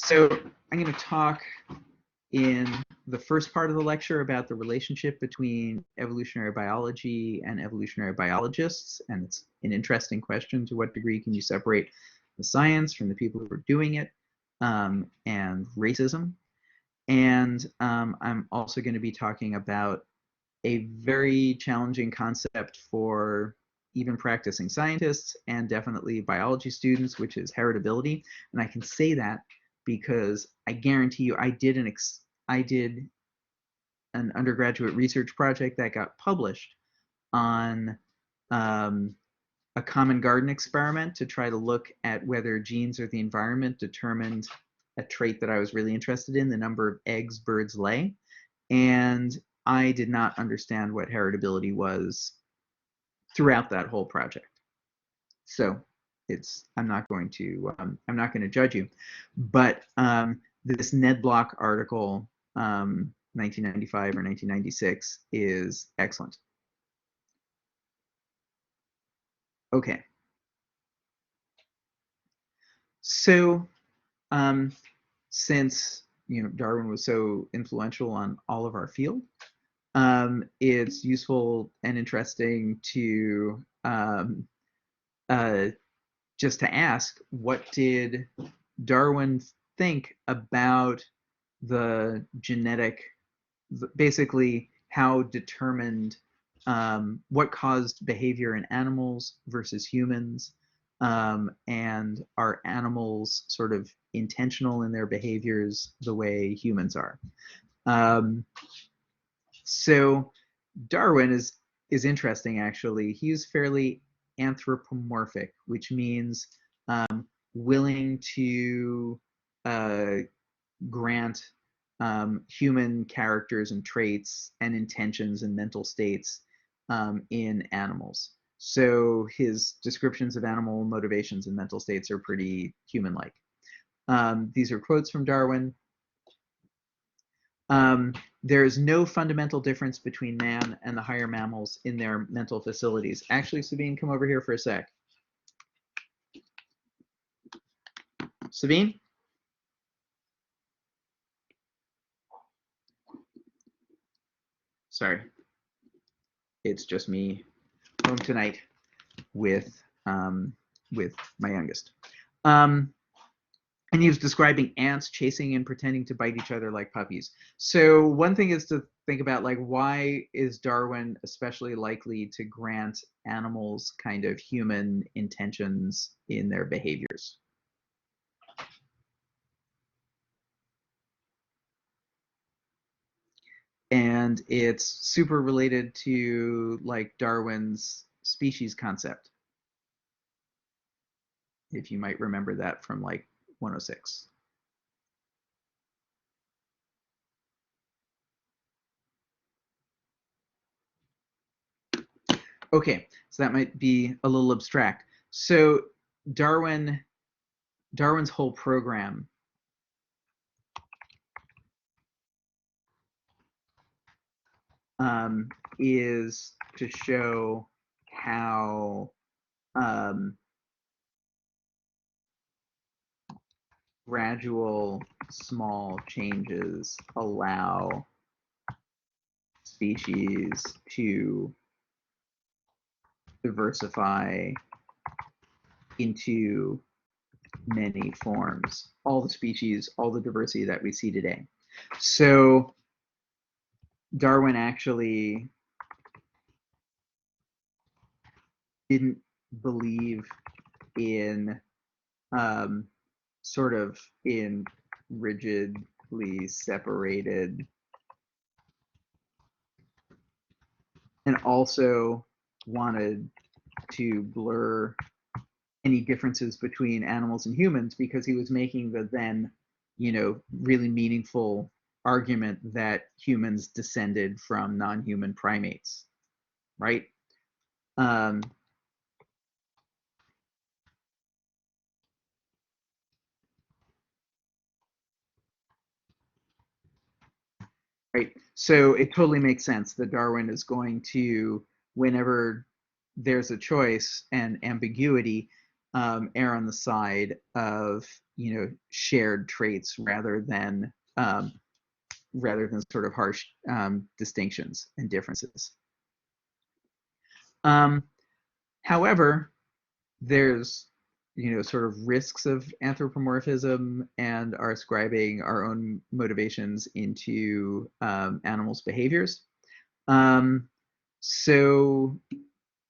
So I'm going to talk in the first part of the lecture about the relationship between evolutionary biology and evolutionary biologists. And it's an interesting question: to what degree can you separate the science from the people who are doing it, and racism. And I'm also going to be talking about a very challenging concept for even practicing scientists and definitely biology students, which is heritability. And I can say that because I guarantee you I did an undergraduate research project that got published on a common garden experiment to try to look at whether genes or the environment determined a trait that I was really interested in, the number of eggs birds lay. And I did not understand what heritability was throughout that whole project. So I'm not going to judge you, but this Ned Block article, 1995 or 1996, is excellent. Okay. So since Darwin was so influential on all of our field, it's useful and interesting to just to ask, what did Darwin think about the genetic, basically how determined, what caused behavior in animals versus humans, and are animals sort of intentional in their behaviors the way humans are? So Darwin is interesting, actually. He's fairly anthropomorphic, which means willing to grant human characters and traits and intentions and mental states in animals. So his descriptions of animal motivations and mental states are pretty human-like. These are quotes from Darwin. There is no fundamental difference between man and the higher mammals in their mental facilities. Actually, Sabine, come over here for a sec. Sabine? Sorry. It's just me home tonight with my youngest. And he was describing ants chasing and pretending to bite each other like puppies. So one thing is to think about, like, why is Darwin especially likely to grant animals kind of human intentions in their behaviors? And it's super related to like Darwin's species concept, if you might remember that from like 106. Okay, so that might be a little abstract. So Darwin's whole program is to show how gradual small changes allow species to diversify into many forms, all the species, all the diversity that we see today. So Darwin actually didn't believe in sort of in rigidly separated, and also wanted to blur any differences between animals and humans, because he was making the then, really meaningful argument that humans descended from non-human primates, right? Right. So it totally makes sense that Darwin is going to, whenever there's a choice and ambiguity, err on the side of shared traits rather than sort of harsh distinctions and differences. However, there's sort of risks of anthropomorphism and our ascribing our own motivations into animals' behaviors. So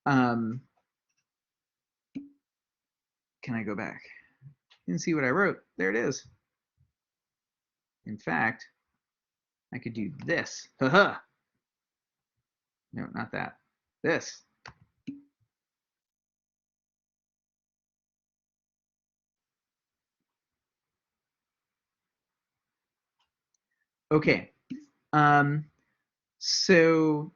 can I go back and see what I wrote? There it is. In fact, I could do this. Haha. No, not that. This. Okay. So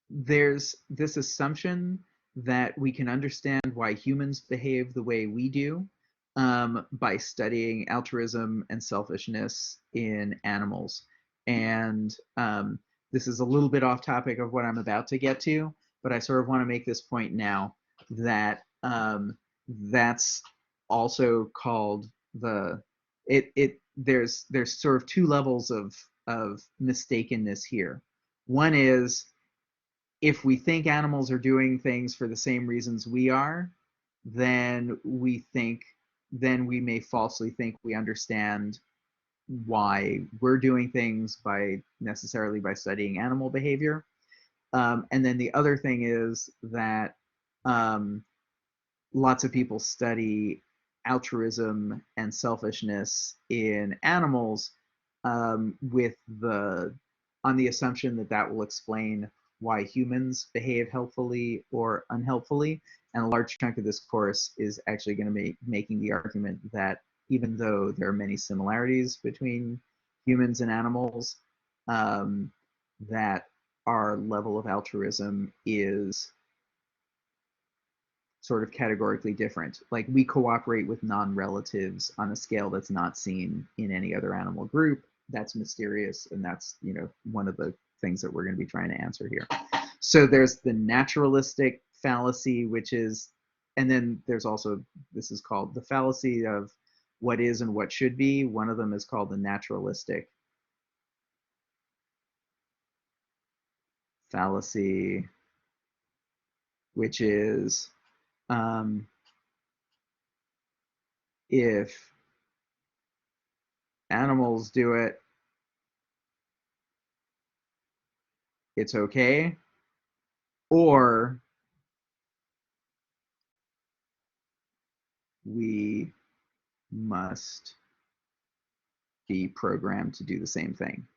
there's this assumption that we can understand why humans behave the way we do by studying altruism and selfishness in animals. And this is a little bit off topic of what I'm about to get to, but I sort of want to make this point now that that's also called there's sort of two levels of mistakenness here. One is if we think animals are doing things for the same reasons we are, then we may falsely think we understand why we're doing things necessarily by studying animal behavior. And then the other thing is that lots of people study altruism and selfishness in animals on the assumption that that will explain why humans behave helpfully or unhelpfully. And a large chunk of this course is actually going to be making the argument that even though there are many similarities between humans and animals, that our level of altruism is sort of categorically different. Like we cooperate with non-relatives on a scale that's not seen in any other animal group. That's mysterious, and that's one of the things that we're going to be trying to answer here. So there's the naturalistic fallacy, which is, and then there's also, this is called the fallacy of what is and what should be. One of them is called the naturalistic fallacy, which is if animals do it, it's okay, or we must be programmed to do the same thing.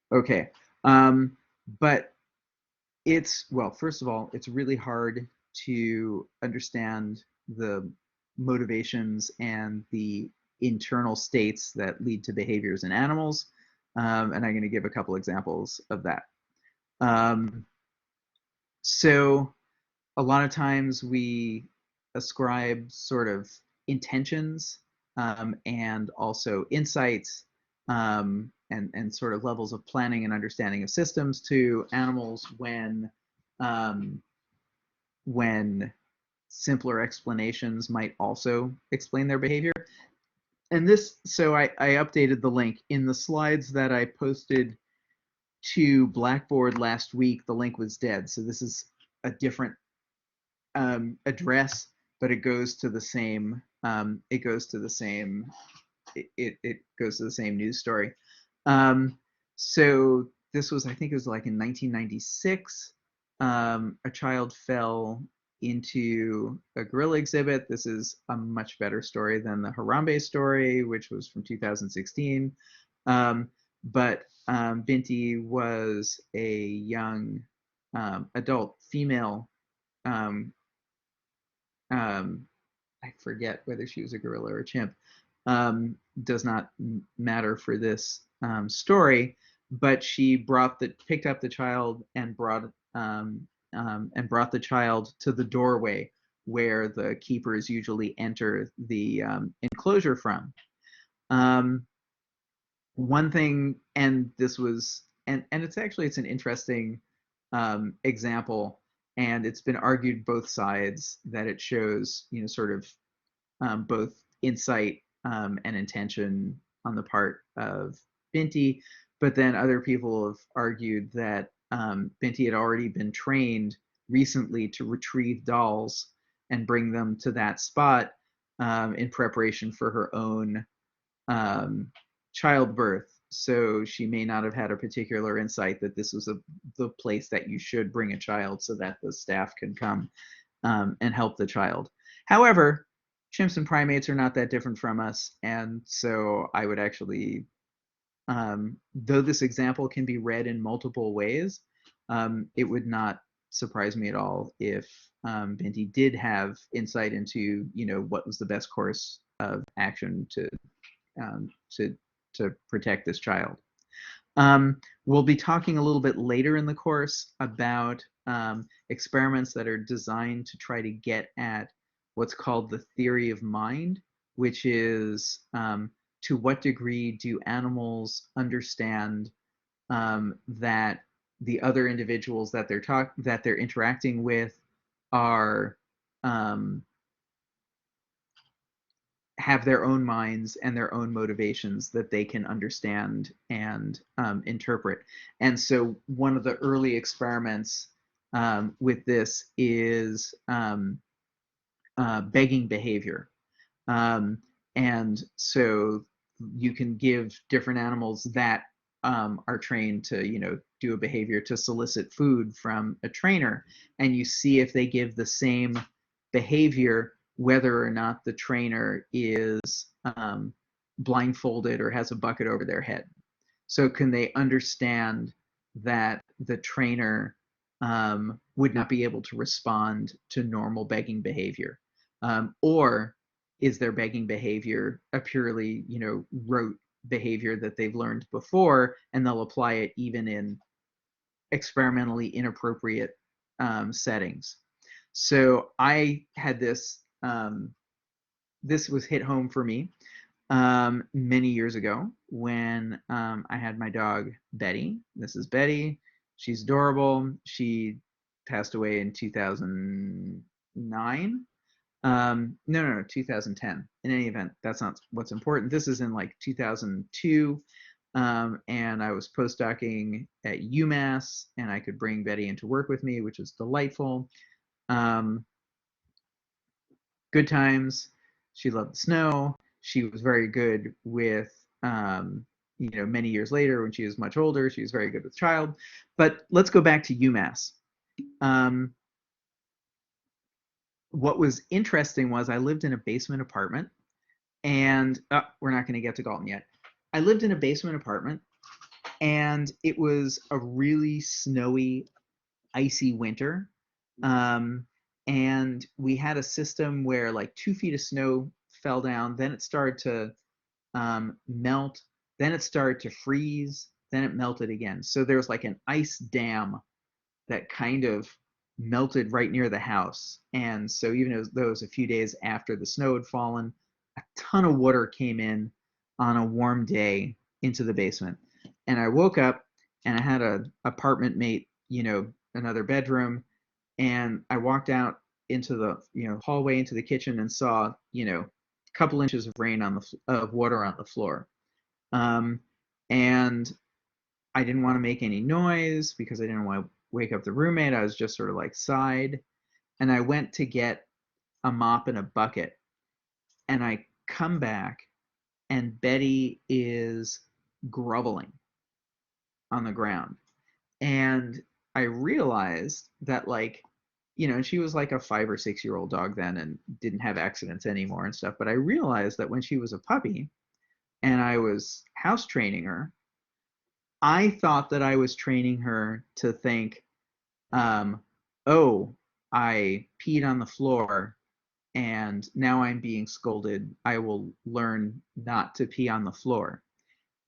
Okay, but well, first of all, it's really hard to understand the motivations and the internal states that lead to behaviors in animals. And I'm going to give a couple examples of that. So a lot of times we ascribe sort of intentions and also insights and sort of levels of planning and understanding of systems to animals when simpler explanations might also explain their behavior. And so I updated the link in the slides that I posted to Blackboard last week. The link was dead, so this is a different address, but it goes to the same. It goes to the same news story. So this was, I think it was like in 1996. A child fell into a gorilla exhibit. This is a much better story than the Harambe story, which was from 2016. But Binti was a young adult female. I forget whether she was a gorilla or a chimp. Does not matter for this story. But she picked up the child and brought the child to the doorway where the keepers usually enter the enclosure from. Um, One thing, and this was, and it's an interesting example, and it's been argued both sides that it shows, sort of both insight and intention on the part of Binti, but then other people have argued that Binti had already been trained recently to retrieve dolls and bring them to that spot in preparation for her own um, childbirth. So she may not have had a particular insight that this was the place that you should bring a child so that the staff can come and help the child. However, chimps and primates are not that different from us, and so I would actually, though this example can be read in multiple ways, it would not surprise me at all if Binti did have insight into, what was the best course of action um, to to protect this child. We'll be talking a little bit later in the course about experiments that are designed to try to get at what's called the theory of mind, which is to what degree do animals understand that the other individuals that they're interacting with are have their own minds and their own motivations that they can understand and interpret. And so one of the early experiments with this is begging behavior. Um, and so you can give different animals that are trained to, do a behavior to solicit food from a trainer, and you see if they give the same behavior whether or not the trainer is blindfolded or has a bucket over their head. So can they understand that the trainer would not be able to respond to normal begging behavior? Or is their begging behavior a purely, rote behavior that they've learned before, and they'll apply it even in experimentally inappropriate settings? So I had this, this was hit home for me many years ago when I had my dog Betty. This is Betty. She's adorable. She passed away in 2009. No, 2010. In any event, that's not what's important. This is in like 2002. And I was postdocing at UMass, and I could bring Betty into work with me, which was delightful. Um, Good times. She loved the snow. She was very good with, many years later when she was much older, she was very good with child. But let's go back to UMass. Um, what was interesting was I lived in a basement apartment, and we're not going to get to Galton yet. I lived in a basement apartment, and it was a really snowy, icy winter. Um, and we had a system where like 2 feet of snow fell down, then it started to melt, then it started to freeze, then it melted again. So there was like an ice dam that kind of melted right near the house. And so even though it was a few days after the snow had fallen, a ton of water came in on a warm day into the basement. And I woke up and I had an apartment mate, another bedroom, and I walked out into the hallway into the kitchen and saw a couple inches of rain on of water on the floor. Um, and I didn't want to make any noise because I didn't want to wake up the roommate. I was just sort of like sighed, and I went to get a mop and a bucket, and I come back and Betty is groveling on the ground. And I realized that, like, she was like a 5 or 6 year old dog then and didn't have accidents anymore and stuff. But I realized that when she was a puppy and I was house training her, I thought that I was training her to think, um, oh, I peed on the floor and now I'm being scolded. I will learn not to pee on the floor.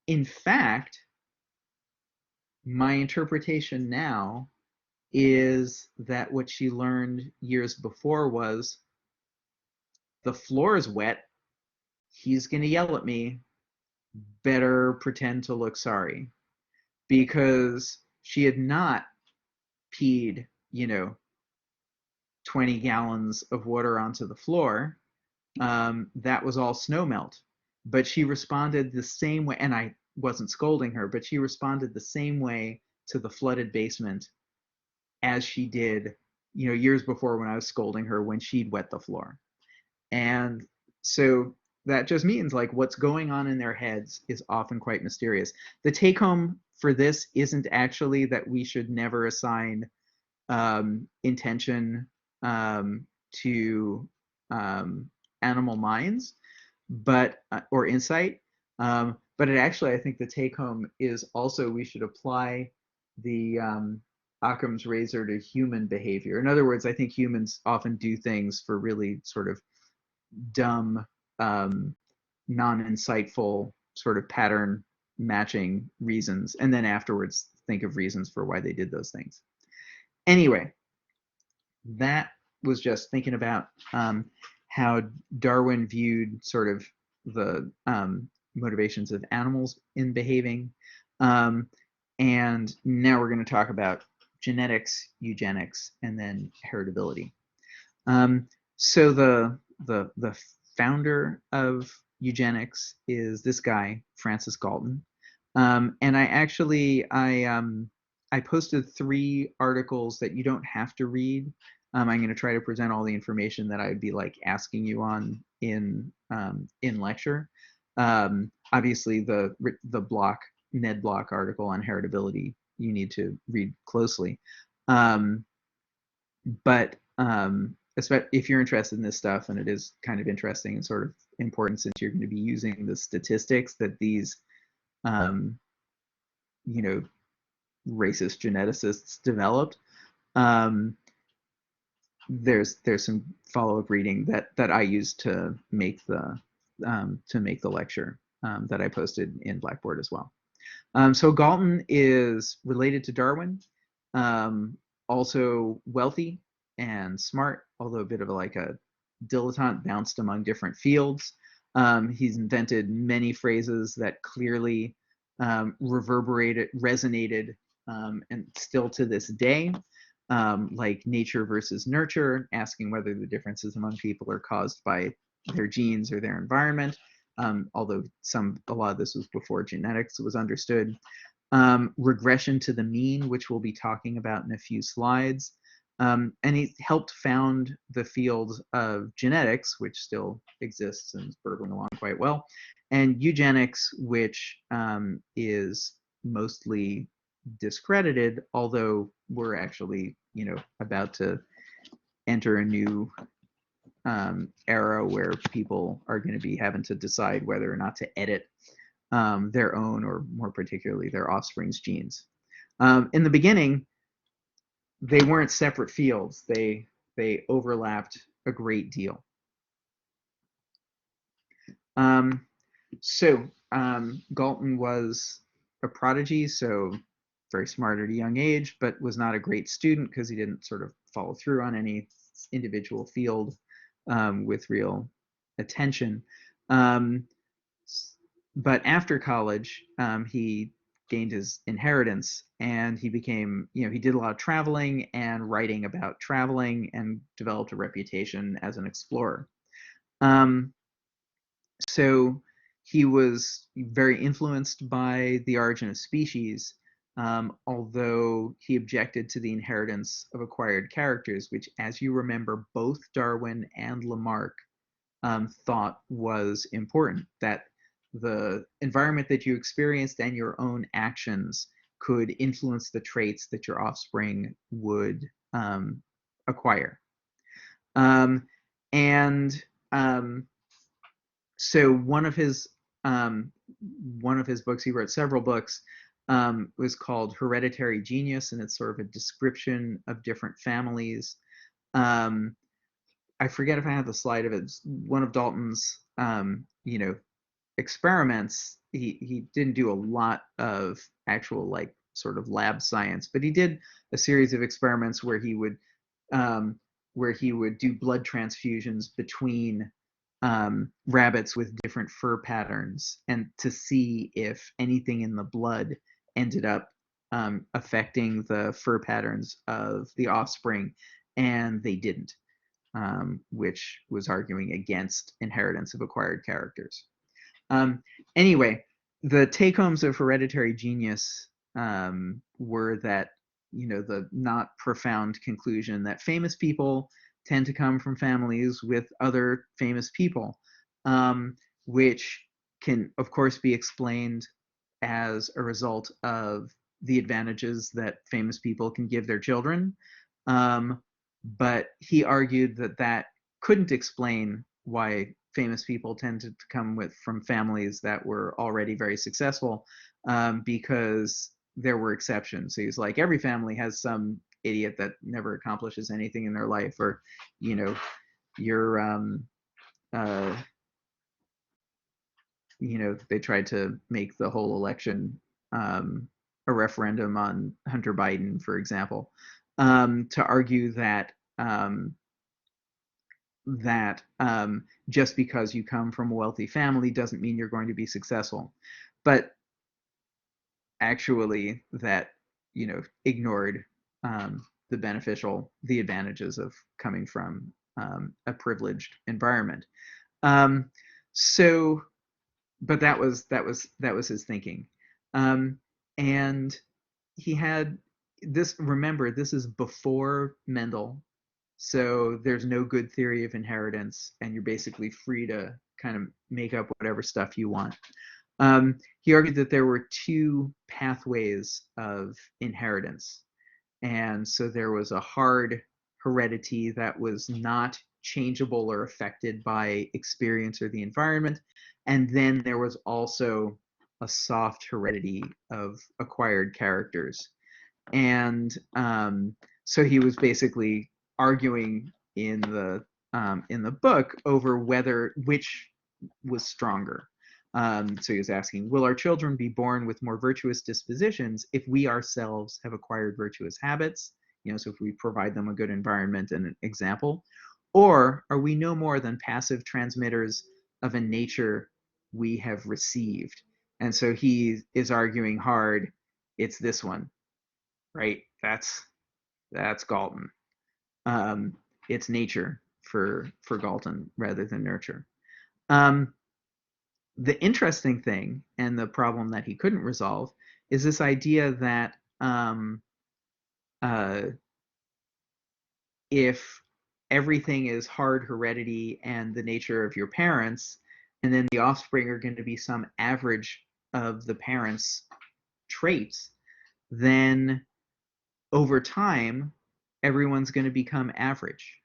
In fact, my interpretation now is that what she learned years before was the floor is wet. He's going to yell at me. Better pretend to look sorry, because she had not peed, 20 gallons of water onto the floor. That was all snow melt. But she responded the same way, and I wasn't scolding her, but she responded the same way to the flooded basement as she did, years before when I was scolding her when she'd wet the floor. And so that just means like what's going on in their heads is often quite mysterious. The take home for this isn't actually that we should never assign intention to animal minds, but or insight. But it actually, I think the take home is also we should apply the Occam's razor to human behavior. In other words, I think humans often do things for really sort of dumb, non-insightful sort of pattern matching reasons, and then afterwards think of reasons for why they did those things. Anyway, that was just thinking about how Darwin viewed sort of the motivations of animals in behaving. And now we're going to talk about genetics, eugenics, and then heritability. So the founder of eugenics is this guy, Francis Galton. And I posted 3 articles that you don't have to read. I'm going to try to present all the information that I'd be like asking you on in lecture. Obviously, the Ned Block article on heritability you need to read closely. But if you're interested in this stuff, and it is kind of interesting and sort of important since you're going to be using the statistics that these, racist geneticists developed, there's some follow-up reading that I used to make the lecture that I posted in Blackboard as well. So Galton is related to Darwin, also wealthy and smart, although a bit of a dilettante, bounced among different fields. He's invented many phrases that clearly resonated, and still to this day, like nature versus nurture, asking whether the differences among people are caused by their genes or their environment. Although a lot of this was before genetics was understood. Regression to the mean, which we'll be talking about in a few slides. And he helped found the field of genetics, which still exists and is burbling along quite well, and eugenics, which is mostly discredited, although we're actually, about to enter a new era where people are going to be having to decide whether or not to edit their own, or more particularly their offspring's genes. In the beginning, they weren't separate fields. They overlapped a great deal. Galton was a prodigy, so very smart at a young age, but was not a great student because he didn't sort of follow through on any individual field with real attention. But after college, he gained his inheritance, and he became, he did a lot of traveling and writing about traveling, and developed a reputation as an explorer. So he was very influenced by The Origin of Species, although he objected to the inheritance of acquired characters, which, as you remember, both Darwin and Lamarck thought was important, that the environment that you experienced and your own actions could influence the traits that your offspring would acquire. So one of his books, he wrote several books, was called Hereditary Genius, and it's sort of a description of different families. I forget if I have the slide of it. One of Dalton's, experiments, he didn't do a lot of actual sort of lab science, but he did a series of experiments where he would do blood transfusions between rabbits with different fur patterns and to see if anything in the blood ended up affecting the fur patterns of the offspring, and they didn't, which was arguing against inheritance of acquired characters. Anyway, the take-homes of Hereditary Genius were that, the not profound conclusion that famous people tend to come from families with other famous people, which can, of course, be explained as a result of the advantages that famous people can give their children. But he argued that that couldn't explain why famous people tended to come from families that were already very successful, because there were exceptions. So he's like, every family has some idiot that never accomplishes anything in their life, or you're they tried to make the whole election a referendum on Hunter Biden, for example, to argue that just because you come from a wealthy family doesn't mean you're going to be successful. But actually, that ignored the advantages of coming from a privileged environment. So, but that was his thinking, and he had this. Remember, this is before Mendel, so there's no good theory of inheritance, and you're basically free to kind of make up whatever stuff you want. He argued that there were two pathways of inheritance. And so there was a hard heredity that was not changeable or affected by experience or the environment. And then there was also a soft heredity of acquired characters. And so he was basically arguing in the book over which was stronger. So he was asking, will our children be born with more virtuous dispositions if we ourselves have acquired virtuous habits? So if we provide them a good environment and an example, or are we no more than passive transmitters of a nature we have received? And so he is arguing hard, it's this one, right? That's Galton. It's nature for Galton rather than nurture. The interesting thing, and the problem that he couldn't resolve, is this idea that if everything is hard heredity and the nature of your parents, and then the offspring are going to be some average of the parents' traits, then over time, everyone's going to become average,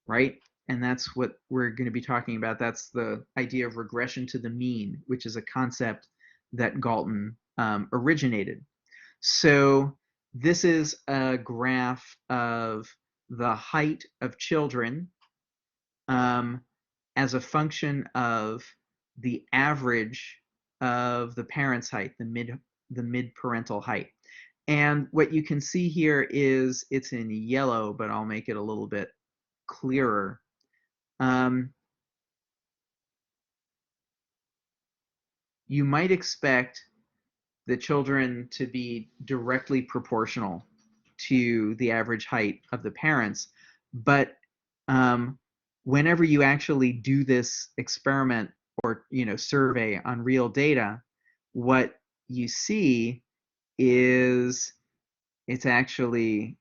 right? And that's what we're going to be talking about. That's the idea of regression to the mean, which is a concept that Galton originated. So this is a graph of the height of children as a function of the average of the parent's height, the mid-parental height. And what you can see here is it's in yellow, but I'll make it a little bit clearer. You might expect the children to be directly proportional to the average height of the parents, but whenever you actually do this experiment or survey on real data, what you see is it's actually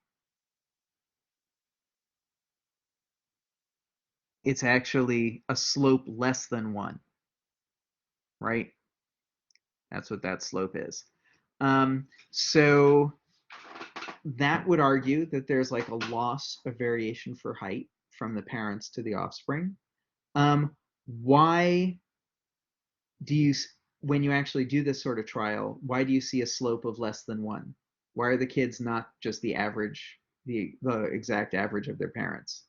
a slope less than 1, right? That's what that slope is. So that would argue that there's like a loss of variation for height from the parents to the offspring. Why do you, when you actually do this sort of trial, why do you see a slope of less than 1? Why are the kids not just the average, the exact average of their parents?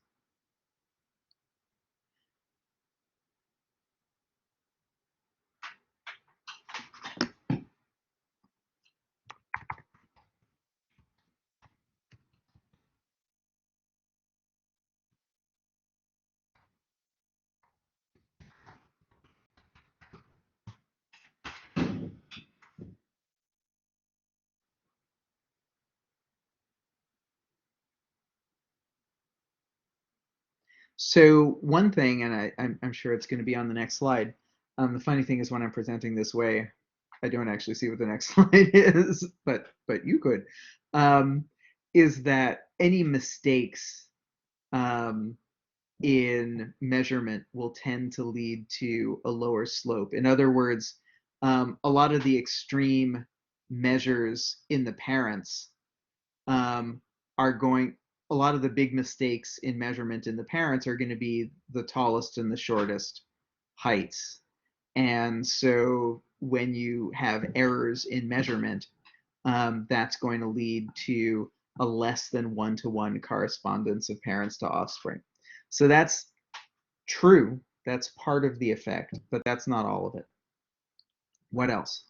So one thing, and I'm sure it's going to be on the next slide. The funny thing is when I'm presenting this way, I don't actually see what the next slide is, but you could. Um, is that any mistakes um, in measurement will tend to lead to a lower slope. In other words, a lot of the extreme measures in the parents um, are going, a lot of the big mistakes in measurement in the parents are going to be the tallest and the shortest heights. And so when you have errors in measurement, that's going to lead to a less than one-to-one correspondence of parents to offspring. So that's true. That's part of the effect, but that's not all of it. What else?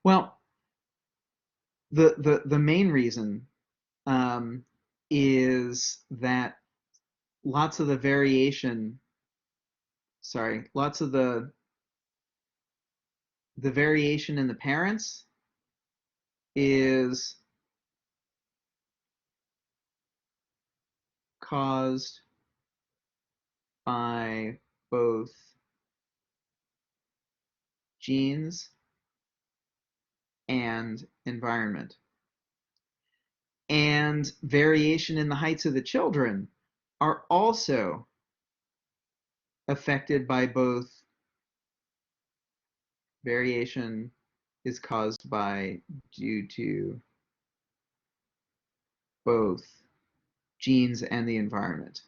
Well, the main reason um, is that lots of the variation, sorry, lots of the variation in the parents is caused by both genes and environment. And variation in the heights of the children are also affected by both variation is caused by due to both genes and the environment.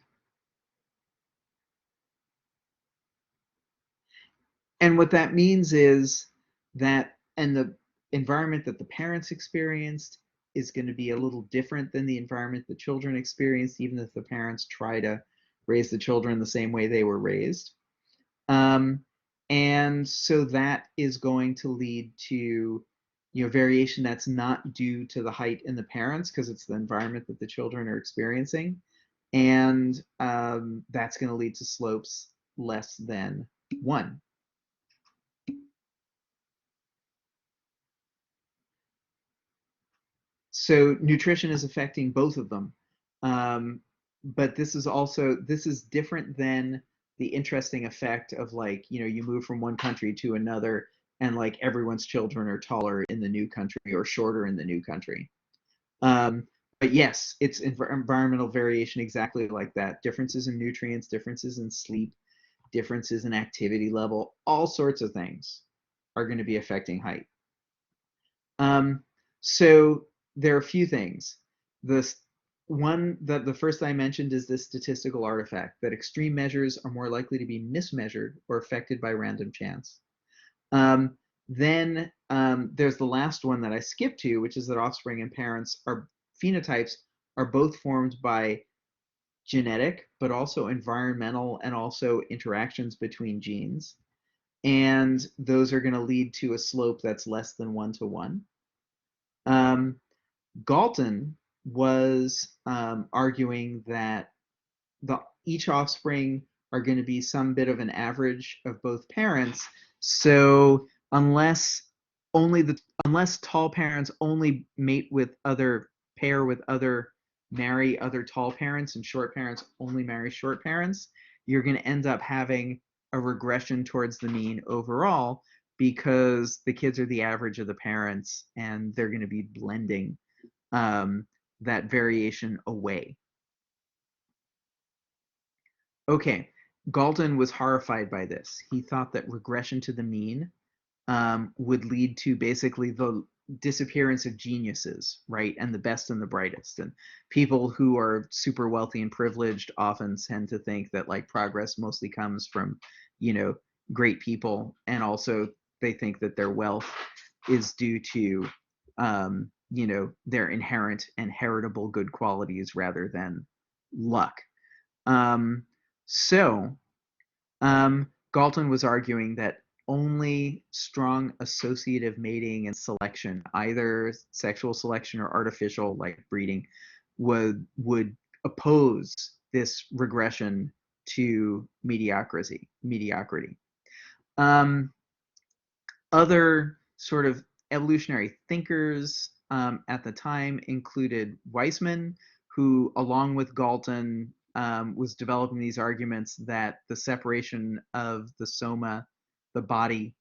And what that means is that, and the environment that the parents experienced is going to be a little different than the environment the children experienced, even if the parents try to raise the children the same way they were raised. Um, and so that is going to lead to variation that's not due to the height in the parents because it's the environment that the children are experiencing. And that's going to lead to slopes less than 1. So nutrition is affecting both of them. But this is different than the interesting effect of like, you move from one country to another and like everyone's children are taller in the new country or shorter in the new country. Um, but yes, it's environmental variation exactly like that. Differences in nutrients, differences in sleep, differences in activity level, all sorts of things are going to be affecting height. Um, so there are a few things. This one that the first I mentioned is this statistical artifact that extreme measures are more likely to be mismeasured or affected by random chance. Then there's the last one that I skipped to, which is that offspring and parents are phenotypes are both formed by genetic, but also environmental and also interactions between genes. And those are going to lead to a slope that's less than 1-to-1. Um, Galton was arguing that each offspring are going to be some bit of an average of both parents. So unless tall parents only mate with other pair with other marry other tall parents and short parents only marry short parents, you're going to end up having a regression towards the mean overall because the kids are the average of the parents and they're going to be blending um, that variation away. Okay, Galton was horrified by this. He thought that regression to the mean would lead to basically the disappearance of geniuses, right? And the best and the brightest. And people who are super wealthy and privileged often tend to think that like progress mostly comes from, you know, great people. And also they think that their wealth is due to, their inherent and heritable good qualities rather than luck. Um, so Galton was arguing that only strong associative mating and selection, either sexual selection or artificial like breeding, would oppose this regression to mediocrity. Um, Other sort of evolutionary thinkers at the time included Weismann, who, along with Galton, was developing these arguments that the separation of the soma, the body,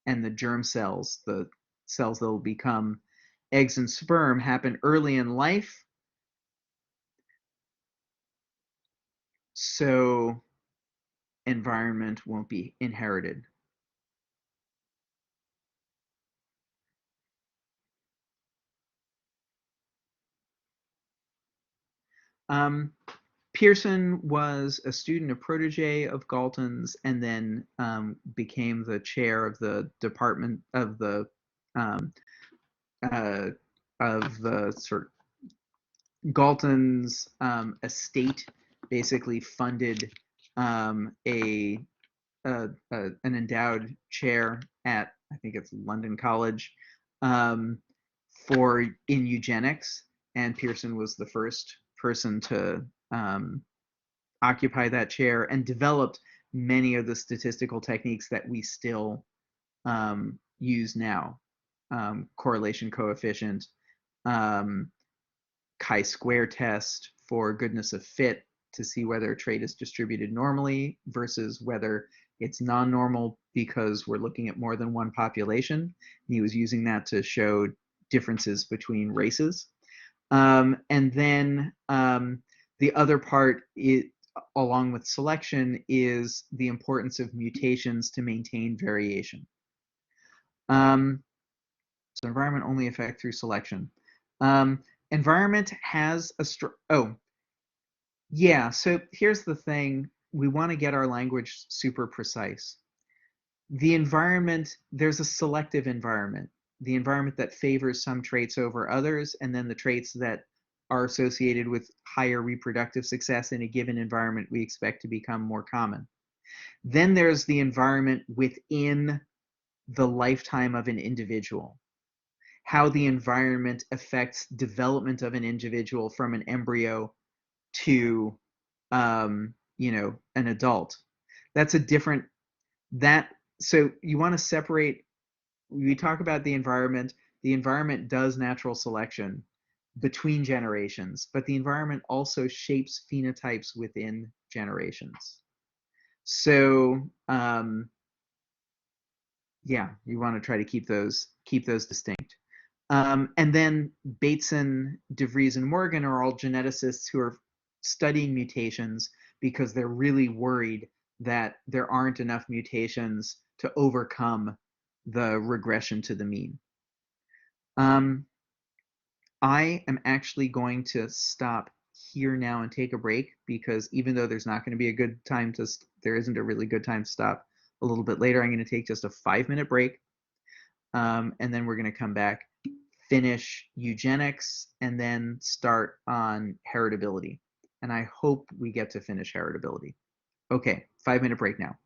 and the germ cells, the cells that will become eggs and sperm, happen early in life. So environment won't be inherited. Um, Pearson was a student, a protege of Galton's, and then became the chair of the department um, uh, of the sort of Galton's estate. Basically, funded a, an endowed chair at, I think it's London College, um, for in eugenics, and Pearson was the first person to occupy that chair and developed many of the statistical techniques that we still use now. Correlation coefficient, um, chi-square test for goodness of fit to see whether a trait is distributed normally versus whether it's non-normal because we're looking at more than one population. And he was using that to show differences between races. And then the other part, along with selection, is the importance of mutations to maintain variation. So environment only effect through selection. Environment has a yeah, so here's the thing. We want to get our language super precise. The environment, there's a selective environment, the environment that favors some traits over others, and then the traits that are associated with higher reproductive success in a given environment we expect to become more common. Then there's the environment within the lifetime of an individual, how the environment affects development of an individual from an embryo to an adult. That's a different that so you want to separate. We talk about the environment does natural selection between generations, but the environment also shapes phenotypes within generations. So yeah, you want to try to keep those distinct. And then Bateson, DeVries, and Morgan are all geneticists who are studying mutations because they're really worried that there aren't enough mutations to overcome the regression to the mean. I am actually going to stop here now and take a break because even though there's not going to be a good time to, there isn't a really good time to stop a little bit later. I'm going to take just a 5-minute break, and then we're going to come back, finish eugenics, and then start on heritability. And I hope we get to finish heritability. Okay, 5-minute break now.